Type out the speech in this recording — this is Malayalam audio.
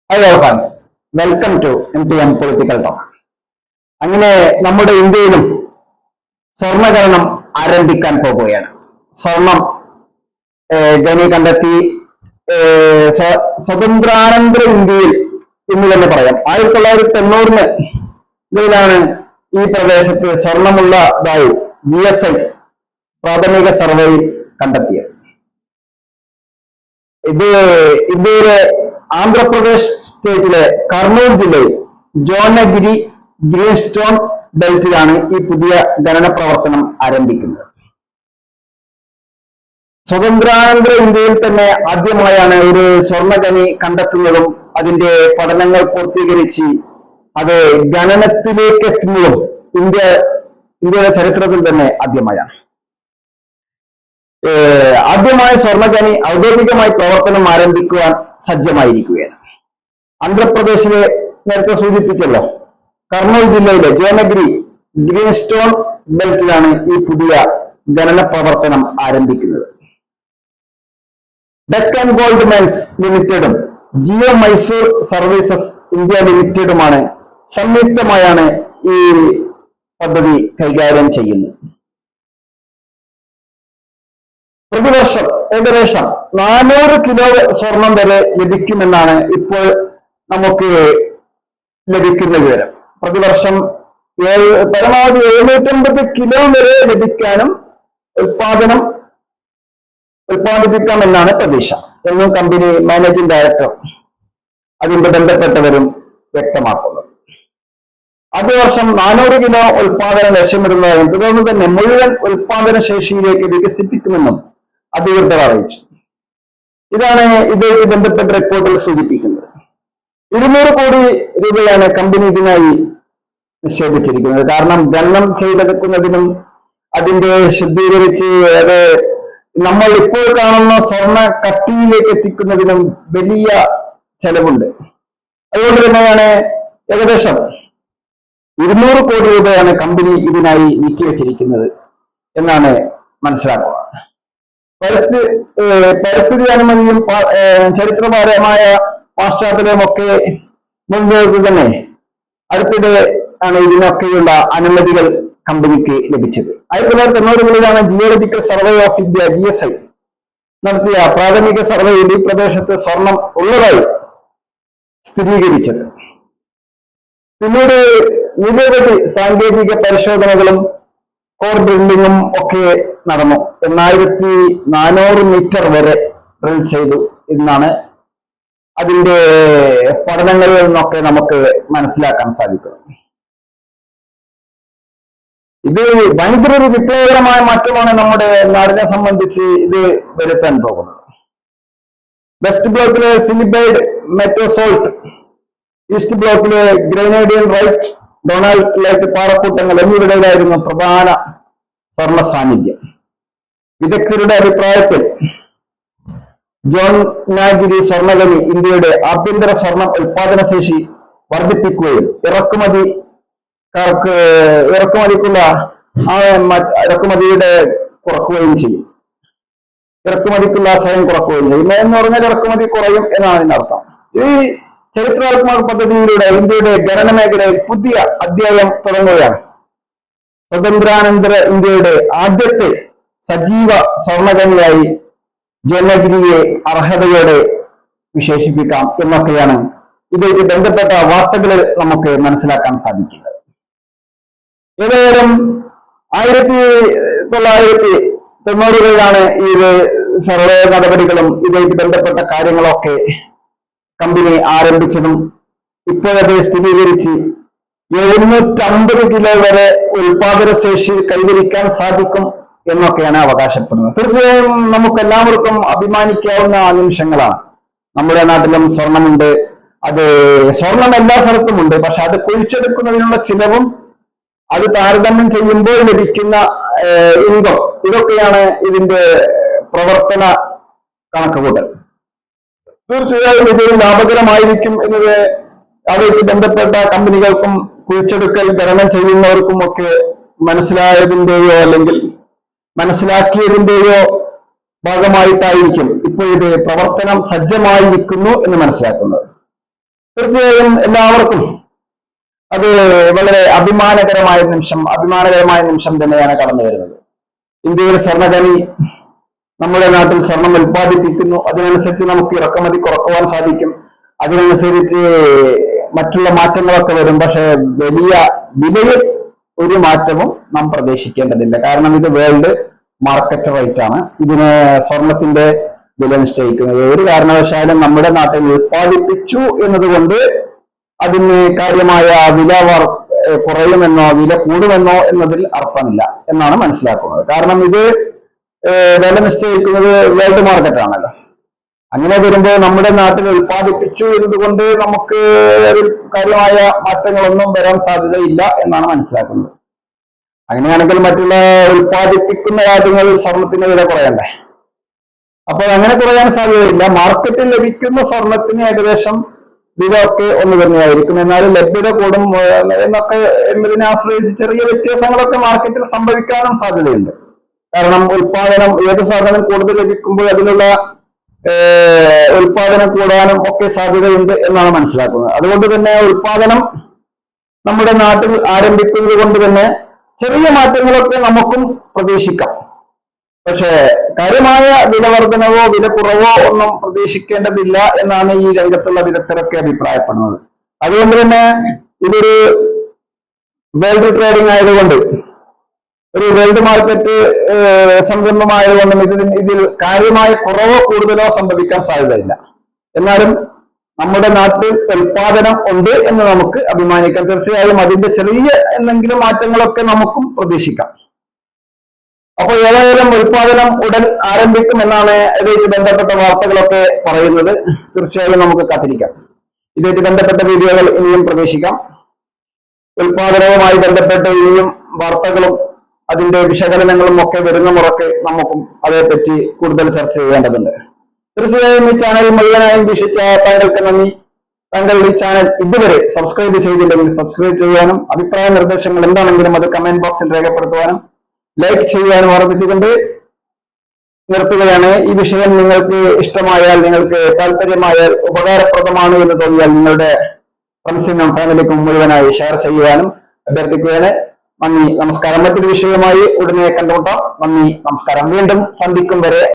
Hello friends, welcome to MPM political talk. അങ്ങനെ നമ്മുടെ ഇന്ത്യയിലും സ്വർണ്ണഖനനം ആരംഭിക്കാൻ പോകുകയാണ്. സ്വർണം ഖനി കണ്ടെത്തി. സ്വതന്ത്രാനന്തര ഇന്ത്യയിൽ എന്ന് തന്നെ പറയാം. 1990 ഇതിലാണ് ഈ പ്രദേശത്ത് സ്വർണമുള്ളതായി GSI പ്രാഥമിക സർവേയിൽ കണ്ടെത്തിയത്. ഇത് ഇന്ത്യയിലെ ആന്ധ്രാപ്രദേശ് സ്റ്റേറ്റിലെ കർണൂൽ ജില്ലയിൽ ജോനഗിരി ഗ്രീൻസ്റ്റോൺ ബെൽറ്റിലാണ് ഈ പുതിയ ഖനന പ്രവർത്തനം ആരംഭിക്കുന്നത്. സ്വതന്ത്രാനന്തര ഇന്ത്യയിൽ തന്നെ ആദ്യമായാണ് ഒരു സ്വർണ്ണഖനി കണ്ടെത്തുന്നതും അതിന്റെ പഠനങ്ങൾ പൂർത്തീകരിച്ച് അത് ഖനനത്തിലേക്ക് എത്തുന്നതും ഇന്ത്യയുടെ ചരിത്രത്തിൽ തന്നെ ആദ്യമായാണ്. ആദ്യമായ സ്വർണ്ണഖനി ഔദ്യോഗികമായി പ്രവർത്തനം ആരംഭിക്കുവാൻ സജ്ജമായിരിക്കുകയാണ്. ആന്ധ്രാപ്രദേശിലെ നേരത്തെ സൂചിപ്പിച്ചല്ലോ, കർണൂൽ ജില്ലയിലെ ജോനഗിരി ഗ്രീൻസ്റ്റോൺ ബെൽറ്റിലാണ് ഈ പുതിയ ഖനന പ്രവർത്തനം ആരംഭിക്കുന്നത്. ഡെക്കൻ ഗോൾഡ് മൈൻസ് ലിമിറ്റഡും ജിയോ മൈസൂർ സർവീസസ് ഇന്ത്യ ലിമിറ്റഡുമാണ് സംയുക്തമായാണ് ഈ പദ്ധതി കൈകാര്യം ചെയ്യുന്നത്. പ്രതിവർഷം ഏകദേശം 400 കിലോ സ്വർണം വരെ ലഭിക്കുമെന്നാണ് ഇപ്പോൾ നമുക്ക് ലഭിക്കുന്ന വിവരം. പ്രതിവർഷം പരമാവധി 750 കിലോ വരെ ലഭിക്കാനും ഉൽപ്പാദിപ്പിക്കാമെന്നാണ് പ്രതീക്ഷ എന്നും കമ്പനി മാനേജിംഗ് ഡയറക്ടർ അതിന്റെ ബന്ധപ്പെട്ടവരും വ്യക്തമാക്കുന്നത്. ആദ്യ വർഷം 400 കിലോ ഉൽപാദനം ലക്ഷ്യമിടുന്നതായും തുടർന്ന് തന്നെ മുഴുവൻ ഉൽപാദന ശേഷിയിലേക്ക് വികസിപ്പിക്കുമെന്നും അധികൃതർ അറിയിച്ചു. ഇതാണ് ഇതുമായി ബന്ധപ്പെട്ട റിപ്പോർട്ടിൽ സൂചിപ്പിക്കുന്നത്. 200 കോടി രൂപയാണ് കമ്പനി ഇതിനായി നിക്ഷേപിച്ചിരിക്കുന്നത്. കാരണം ഖനനം ചെയ്തെടുക്കുന്നതിനും അതിന്റെ ശുദ്ധീകരിച്ച് അത് നമ്മൾ ഇപ്പോൾ കാണുന്ന സ്വർണ്ണ കട്ടിയിലേക്ക് എത്തിക്കുന്നതിനും വലിയ ചെലവുണ്ട്. അതുകൊണ്ട് തന്നെയാണ് ഏകദേശം 200 കോടി രൂപയാണ് കമ്പനി ഇതിനായി നീക്കിവെച്ചിരിക്കുന്നത് എന്നാണ് മനസ്സിലാക്കുക. പരിസ്ഥിതി അനുമതിയും ചരിത്രപരമായ പാശ്ചാത്തലമൊക്കെ മുൻനിർത്തി തന്നെ അടുത്തിടെ ആണ് ഇതിനൊക്കെയുള്ള അനുമതികൾ കമ്പനിക്ക് ലഭിച്ചത്. 1990-കളിലാണ് geological survey of India GSI നടത്തിയ പ്രാഥമിക സർവേയിൽ ഈ പ്രദേശത്ത് സ്വർണം ഉള്ളതായി സ്ഥിരീകരിച്ചത്. പിന്നീട് നിരവധി സാങ്കേതിക പരിശോധനകളും കോർ ഡ്രില്ലിങ്ങും ഒക്കെ നടന്നു. 1400 മീറ്റർ വരെ ഡ്രിൽ ചെയ്തു എന്നാണ് അതിന്റെ പഠനങ്ങളിൽ നിന്നൊക്കെ നമുക്ക് മനസ്സിലാക്കാൻ സാധിക്കുന്നത്. ഇത് ഭയങ്കര ഒരു വിപ്ലവകരമായ മാറ്റമാണ് നമ്മുടെ നാടിനെ സംബന്ധിച്ച് ഇത് വരുത്താൻ പോകുന്നത്. വെസ്റ്റ് ബ്ലോക്കിലെ സിലിബൈഡ് മെറ്റോസോൾട്ട്, ഈസ്റ്റ് ബ്ലോക്കിലെ ഗ്രനേഡിയൻ റൈറ്റ്, ഡൊണാൾഡ് ലൈറ്റ് പാറക്കൂട്ടങ്ങൾ എന്നിവരുടേതായിരുന്നു പ്രധാന സ്വർണ്ണ സാന്നിധ്യം. വിദഗ്ധരുടെ അഭിപ്രായത്തിൽ ജോനഗിരി സ്വർണ്ണഖനി ഇന്ത്യയുടെ ആഭ്യന്തര സ്വർണ്ണ ഉൽപാദന ശേഷി വർദ്ധിപ്പിക്കുകയും ഇറക്കുമതിയുടെ കുറക്കുകയും ചെയ്യും. ഇറക്കുമതിക്കുള്ള സ്വയം കുറക്കുകയും ചെയ്യും എന്ന് പറഞ്ഞാൽ ഇറക്കുമതി കുറയും എന്നാണ് അതിനർത്ഥം. ഈ ചരിത്രാത്മക പദ്ധതിയിലൂടെ ഇന്ത്യയുടെ ഖനന മേഖലയിൽ പുതിയ അധ്യായം തുടങ്ങുകയാണ്. സ്വതന്ത്രാനന്തര ഇന്ത്യയുടെ ആദ്യത്തെ സജീവ സ്വർണ്ണഖനിയായി ജോനഗിരിയെ അർഹതയോടെ വിശേഷിപ്പിക്കാം എന്നൊക്കെയാണ് ഇതുമായിട്ട് ബന്ധപ്പെട്ട വാർത്തകളിൽ നമുക്ക് മനസ്സിലാക്കാൻ സാധിക്കുന്നത്. ഏതായാലും 1990-കളിലാണ് ഈ സർവേ നടപടികളും ഇതുമായിട്ട് ബന്ധപ്പെട്ട കാര്യങ്ങളൊക്കെ കമ്പനി ആരംഭിച്ചതും ഇപ്പോഴത് സ്ഥിരീകരിച്ച് 750 കിലോ വരെ ഉൽപാദന ശേഷി കൈവരിക്കാൻ സാധിക്കും എന്നൊക്കെയാണ് അവകാശപ്പെടുന്നത്. തീർച്ചയായും നമുക്ക് എല്ലാവർക്കും അഭിമാനിക്കാവുന്ന നിമിഷങ്ങളാണ്. നമ്മുടെ നാട്ടിലും സ്വർണമുണ്ട്. അത് സ്വർണം എല്ലാ സ്ഥലത്തുമുണ്ട്. പക്ഷെ അത് കുഴിച്ചെടുക്കുന്നതിനുള്ള ചിലവും അത് താരതമ്യം ചെയ്യുമ്പോൾ ലഭിക്കുന്ന ഇൻകം, ഇതൊക്കെയാണ് ഇതിന്റെ പ്രവർത്തന കണക്കുകൂട്ടൽ. തീർച്ചയായും ഇതൊരു ലാഭകരമായിരിക്കും എന്നത് അതുമായിട്ട് ബന്ധപ്പെട്ട കമ്പനികൾക്കും കുഴിച്ചെടുക്കൽ ഖനനം ചെയ്യുന്നവർക്കും ഒക്കെ മനസ്സിലായതിന്റെയോ അല്ലെങ്കിൽ മനസ്സിലാക്കിയതിന്റെയോ ഭാഗമായിട്ടായിരിക്കും ഇപ്പോൾ ഇത് പ്രവർത്തനം സജ്ജമായിരിക്കുന്നു എന്ന് മനസ്സിലാക്കുന്നത്. തീർച്ചയായും എല്ലാവർക്കും അത് വളരെ അഭിമാനകരമായ നിമിഷം തന്നെയാണ് കടന്നു വരുന്നത്. ഇന്ത്യയുടെ സ്വർണ്ണഖനി നമ്മുടെ നാട്ടിൽ സ്വർണം ഉൽപ്പാദിപ്പിക്കുന്നു. അതിനനുസരിച്ച് നമുക്ക് ഇറക്കുമതി കുറക്കുവാൻ സാധിക്കും. അതിനനുസരിച്ച് മറ്റുള്ള മാറ്റങ്ങളൊക്കെ വരും. പക്ഷെ വലിയ വിലയിൽ ഒരു മാറ്റവും നാം പ്രതീക്ഷിക്കേണ്ടതില്ല. കാരണം ഇത് വേൾഡ് മാർക്കറ്റ് റേറ്റ് ആണ്. ഇതിന് സ്വർണത്തിന്റെ വില നിശ്ചയിക്കുന്നത്. ഒരു കാരണവശാലും നമ്മുടെ നാട്ടിൽ ഉൽപ്പാദിപ്പിച്ചു എന്നതുകൊണ്ട് അതിന് കാര്യമായ വില കുറയുമെന്നോ വില കൂടുമെന്നോ എന്നതിൽ അർത്ഥമില്ല എന്നാണ് മനസ്സിലാക്കുന്നത്. കാരണം ഇത് വില നിശ്ചയിക്കുന്നത് വേൾഡ് മാർക്കറ്റ് ആണല്ലോ. അങ്ങനെ വരുമ്പോൾ നമ്മുടെ നാട്ടിൽ ഉൽപ്പാദിപ്പിച്ചു എന്നതുകൊണ്ട് നമുക്ക് അതിൽ കാര്യമായ മാറ്റങ്ങളൊന്നും വരാൻ സാധ്യതയില്ല എന്നാണ് മനസ്സിലാക്കുന്നത്. അങ്ങനെയാണെങ്കിൽ മറ്റുള്ള ഉൽപ്പാദിപ്പിക്കുന്ന രാജ്യങ്ങളിൽ സ്വർണത്തിന് വില കുറയണ്ടേ? അപ്പോൾ അങ്ങനെ കുറയാൻ സാധ്യതയില്ല. മാർക്കറ്റിൽ ലഭിക്കുന്ന സ്വർണത്തിന് ഏകദേശം വില ഒക്കെ ഒന്ന് തന്നെയായിരിക്കും. എന്നാലും ലഭ്യത കൂടും എന്നതിനെ ആശ്രയിച്ച് ചെറിയ വ്യത്യാസങ്ങളൊക്കെ മാർക്കറ്റിൽ സംഭവിക്കാനും സാധ്യതയുണ്ട്. കാരണം ഉൽപാദനം ഏത് സാധനം കൂടുതൽ ലഭിക്കുമ്പോൾ അതിനുള്ള ഉൽപാദനം കൂടാനും ഒക്കെ സാധ്യതയുണ്ട് എന്നാണ് മനസ്സിലാക്കുന്നത്. അതുകൊണ്ട് തന്നെ ഉൽപാദനം നമ്മുടെ നാട്ടിൽ ആരംഭിക്കുന്നത് കൊണ്ട് തന്നെ ചെറിയ മാറ്റങ്ങളൊക്കെ നമുക്കും പ്രതീക്ഷിക്കാം. പക്ഷേ കാര്യമായ വില വർധനവോ വില കുറവോ ഒന്നും പ്രതീക്ഷിക്കേണ്ടതില്ല എന്നാണ് ഈ രംഗത്തുള്ള വിദഗ്ധരൊക്കെ അഭിപ്രായപ്പെടുന്നത്. അതുകൊണ്ട് തന്നെ ഇതൊരു വേൾഡ് ട്രേഡിംഗ് ആയതുകൊണ്ട്, ഒരു വേൾഡ് മാർക്കറ്റ് സംരംഭമായതുകൊണ്ടും ഇതിൽ കാര്യമായ കുറവോ കൂടുതലോ സംഭവിക്കാൻ സാധ്യതയില്ല. എന്നാലും നമ്മുടെ നാട്ടിൽ ഉൽപാദനം ഉണ്ട് എന്ന് നമുക്ക് അഭിമാനിക്കാം. തീർച്ചയായും അതിന്റെ ചെറിയ എന്തെങ്കിലും മാറ്റങ്ങളൊക്കെ നമുക്കും പ്രതീക്ഷിക്കാം. അപ്പോൾ ഏതായാലും ഉൽപാദനം ഉടൻ ആരംഭിക്കും എന്നാണ് ഇതുമായിട്ട് ബന്ധപ്പെട്ട വാർത്തകളൊക്കെ പറയുന്നത്. തീർച്ചയായും നമുക്ക് കാത്തിരിക്കാം. ഇതുമായിട്ട് ബന്ധപ്പെട്ട വീഡിയോകൾ ഇനിയും പ്രതീക്ഷിക്കാം. ഉൽപാദനവുമായി ബന്ധപ്പെട്ട് ഇനിയും വാർത്തകളും അതിന്റെ വിശകലനങ്ങളും ഒക്കെ വരുന്ന മുറക്ക് നമുക്കും അതേപ്പറ്റി കൂടുതൽ ചർച്ച ചെയ്യേണ്ടതുണ്ട്. തീർച്ചയായും ഈ ചാനൽ മുഴുവനായും വീക്ഷിച്ച താങ്കൾക്ക് നന്ദി. താങ്കൾ ഈ ചാനൽ ഇതുവരെ സബ്സ്ക്രൈബ് ചെയ്തില്ലെങ്കിൽ സബ്സ്ക്രൈബ് ചെയ്യാനും അഭിപ്രായ നിർദ്ദേശങ്ങൾ എന്താണെങ്കിലും അത് കമന്റ് ബോക്സിൽ രേഖപ്പെടുത്തുവാനും ലൈക്ക് ചെയ്യാനും ഓർമ്മിച്ചുകൊണ്ട് നിർത്തുകയാണ്. ഈ വിഷയം നിങ്ങൾക്ക് ഇഷ്ടമായാൽ, നിങ്ങൾക്ക് താല്പര്യമായാൽ, ഉപകാരപ്രദമാണ് എന്ന് തോന്നിയാൽ നിങ്ങളുടെ ഫ്രണ്ട്സിനും ഫാമിലിക്കും മുഴുവനായി ഷെയർ ചെയ്യുവാനും അഭ്യർത്ഥിക്കുകയാണ്. നന്ദി, നമസ്കാരം. മറ്റൊരു വിഷയവുമായി ഉടനെ കണ്ടുമുട്ടാം. നന്ദി, നമസ്കാരം. വീണ്ടും സന്ധിക്കും വരെ